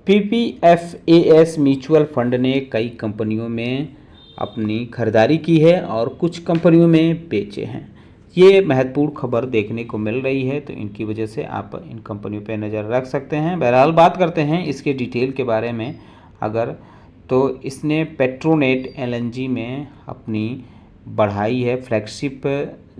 पीपीएफएएस mutual fund ने कई कंपनियों में अपनी खरीदारी की है और कुछ कंपनियों में बेचे हैं। ये महत्वपूर्ण खबर देखने को मिल रही है, तो इनकी वजह से आप इन कंपनियों पर नज़र रख सकते हैं। बहरहाल बात करते हैं इसके डिटेल के बारे में अगर, तो इसने पेट्रोनेट एलएनजी में अपनी बढ़ाई है फ्लैगशिप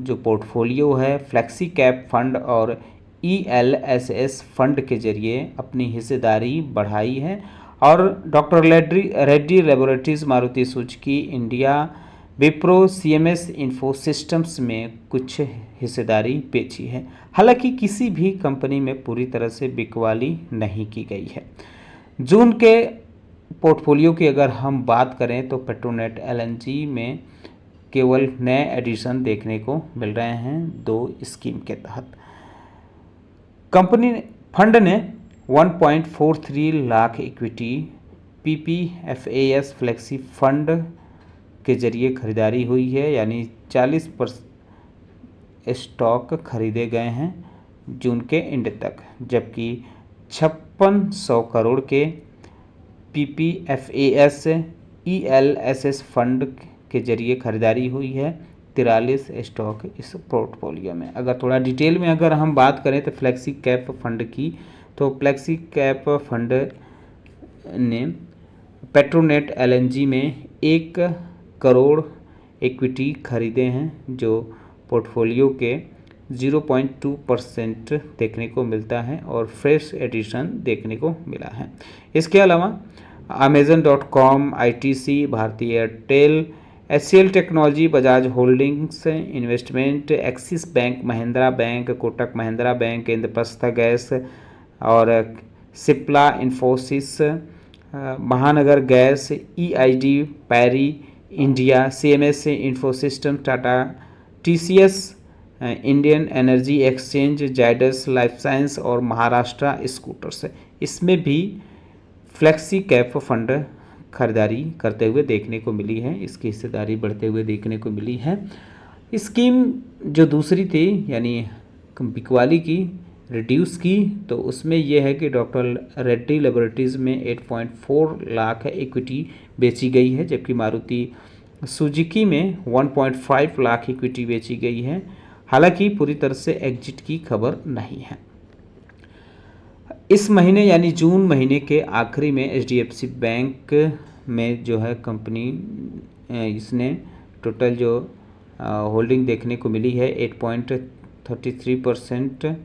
जो पोर्टफोलियो है फ्लेक्सी कैप फंड और ईएलएसएस फंड के जरिए अपनी हिस्सेदारी बढ़ाई है और doctor Reddy laboratories, Maruti Suzuki India, Wipro, CMS info systems में कुछ हिस्सेदारी बेची है। हालांकि किसी भी कंपनी में पूरी तरह से बिकवाली नहीं की गई है। जून के पोर्टफोलियो की अगर हम बात करें तो पेट्रोनेट एलएनजी में केवल नए एडिशन देखने को मिल रहे हैं 2 स्कीम के तहत। कंपनी फंड ने 1.43 लाख इक्विटी पीपीएफएएस फ्लेक्सी फंड के जरिए खरीदारी हुई है, यानी 40% स्टॉक खरीदे गए हैं जून के एंड तक, जबकि 5600 करोड़ के पीपीएफएएस ईएलएसएस फंड के जरिए खरीदारी हुई है 43 स्टॉक इस पोर्टफोलियो में। अगर थोड़ा डिटेल में अगर हम बात करें तो फ्लेक्सी कैप फंड की, तो फ्लेक्सी कैप फंड ने पेट्रोनेट एलएनजी में 1 करोड़ इक्विटी खरीदे हैं, जो पोर्टफोलियो के 0.2% देखने को मिलता है और फ्रेश एडिशन देखने को मिला है। इसके अलावा Amazon.com, ITC, Bharti Airtel, HCL technology, Bajaj Holdings Investment, Axis Bank, Mahindra Bank, Kotak Mahindra Bank, Indraprastha Gas और Cipla Infosys, Mahanagar Gas, EID, Parry India, CMS Infosystem, Tata, TCS, Indian Energy Exchange, Zydus Life Science और महाराष्ट्र स्कूटर्स, इसमें भी फ्लेक्सी कैप फंड खरीदारी करते हुए देखने को मिली है, इसकी हिस्सेदारी बढ़ते हुए देखने को मिली है। स्कीम जो दूसरी थी यानी बिकवाली की, रिड्यूस की, तो उसमें यह है कि डॉक्टर रेड्डी लेबोरेटरीज में 8.4 लाख इक्विटी बेची गई है, जबकि मारुति सुजुकी में 1.5 लाख इक्विटी बेची गई है। हालांकि पूरी तरह से एग्जिट की खबर नहीं है। इस महीने यानी जून महीने के आखिरी में एचडीएफसी बैंक में जो है कंपनी, इसने टोटल जो होल्डिंग देखने को मिली है 8.33%।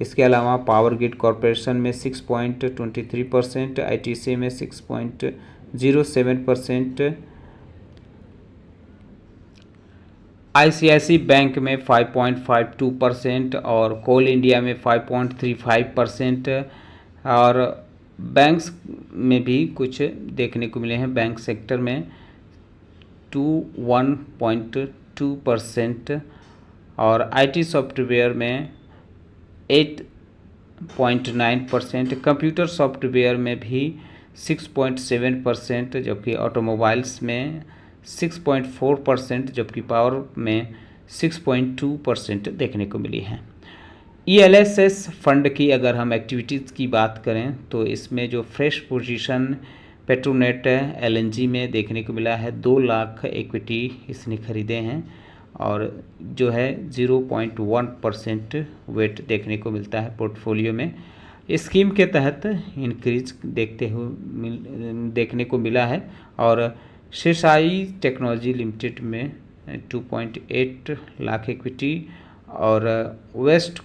इसके अलावा पावर ग्रिड कॉरपोरेशन में 6.23%, आईटीसी में 6.07%, आईसीआईसी बैंक में 5.52% और कोल इंडिया में 5.35% और बैंक्स में भी कुछ देखने को मिले हैं। बैंक सेक्टर में 1.2% और आईटी सॉफ्टवेयर में 8.9%, कंप्यूटर सॉफ्टवेयर में भी 6.7%, जबकि ऑटोमोबाइल्स में 6.4%, जबकि पावर में 6.2% देखने को मिली है। ईएलएसएस फंड की अगर हम एक्टिविटीज़ की बात करें तो इसमें जो फ्रेश पोजीशन पेट्रोनेट एलएनजी में देखने को मिला है 2 लाख इक्विटी इसने खरीदे हैं और जो है 0.1% वेट देखने को मिलता है पोर्टफोलियो में। स्कीम के तहत इंक्रीज देखने को मिला है और शेषाई टेक्नोलॉजी लिमिटेड में 2.8 लाख इक्विटी और वेस्ट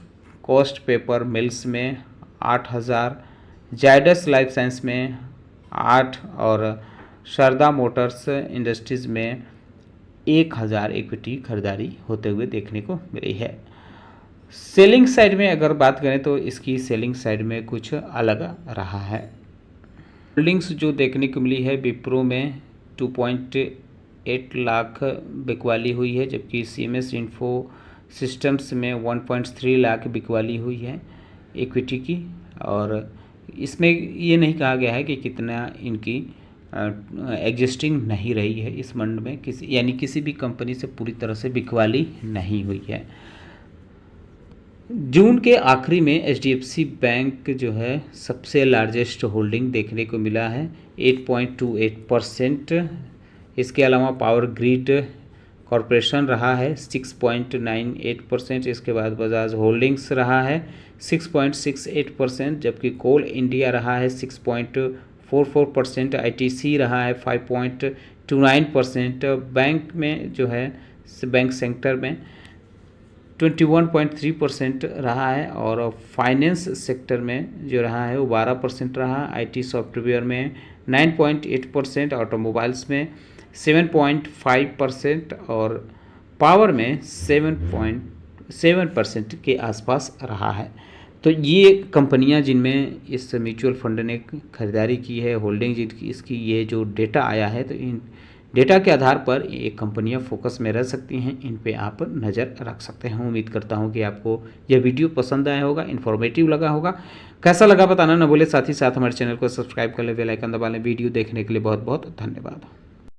कोस्ट पेपर मिल्स में 8,000, जायडस लाइफ साइंस में 8 और शारदा मोटर्स इंडस्ट्रीज़ में 1,000 इक्विटी खरीदारी होते हुए देखने को मिली है। सेलिंग साइड में अगर बात करें तो इसकी सेलिंग साइड में कुछ अलग रहा है। होल्डिंग्स जो देखने को मिली है विप्रो में 2.8 लाख बिकवाली हुई है, जबकि सीएमएस इन्फो सिस्टम्स में 1.3 लाख बिकवाली हुई है इक्विटी की। और इसमें ये नहीं कहा गया है कि कितना इनकी एग्जिस्टिंग नहीं रही है इस फंड में, किसी भी कंपनी से पूरी तरह से बिकवाली नहीं हुई है। जून के आखिरी में एचडीएफसी बैंक जो है सबसे लार्जेस्ट होल्डिंग देखने को मिला है 8.28%। इसके अलावा पावर ग्रिड कॉरपोरेशन रहा है 6.98%। इसके बाद बजाज होल्डिंग्स रहा है 6.68%, जबकि कोल इंडिया रहा है 6.44%। आईटीसी रहा है 5.29%। बैंक में जो है बैंक सेक्टर में 21.3% रहा है और फाइनेंस सेक्टर में जो रहा है वो 12% रहा। आईटी सॉफ्टवेयर में 9.8%, ऑटोमोबाइल्स में 7.5% और पावर में 7.7% के आसपास रहा है। तो ये कंपनियां जिनमें इस म्यूचुअल फंड ने खरीदारी की है, होल्डिंग जिनकी इसकी ये जो डेटा आया है, तो इन डेटा के आधार पर ये कंपनियां फोकस में रह सकती हैं, इन पे आप नज़र रख सकते हैं। उम्मीद करता हूं कि आपको यह वीडियो पसंद आया होगा, इन्फॉर्मेटिव लगा होगा। कैसा लगा बताना न भूले, साथ ही साथ हमारे चैनल को सब्सक्राइब कर लें, बेल आइकन दबा लें। वीडियो देखने के लिए बहुत बहुत धन्यवाद।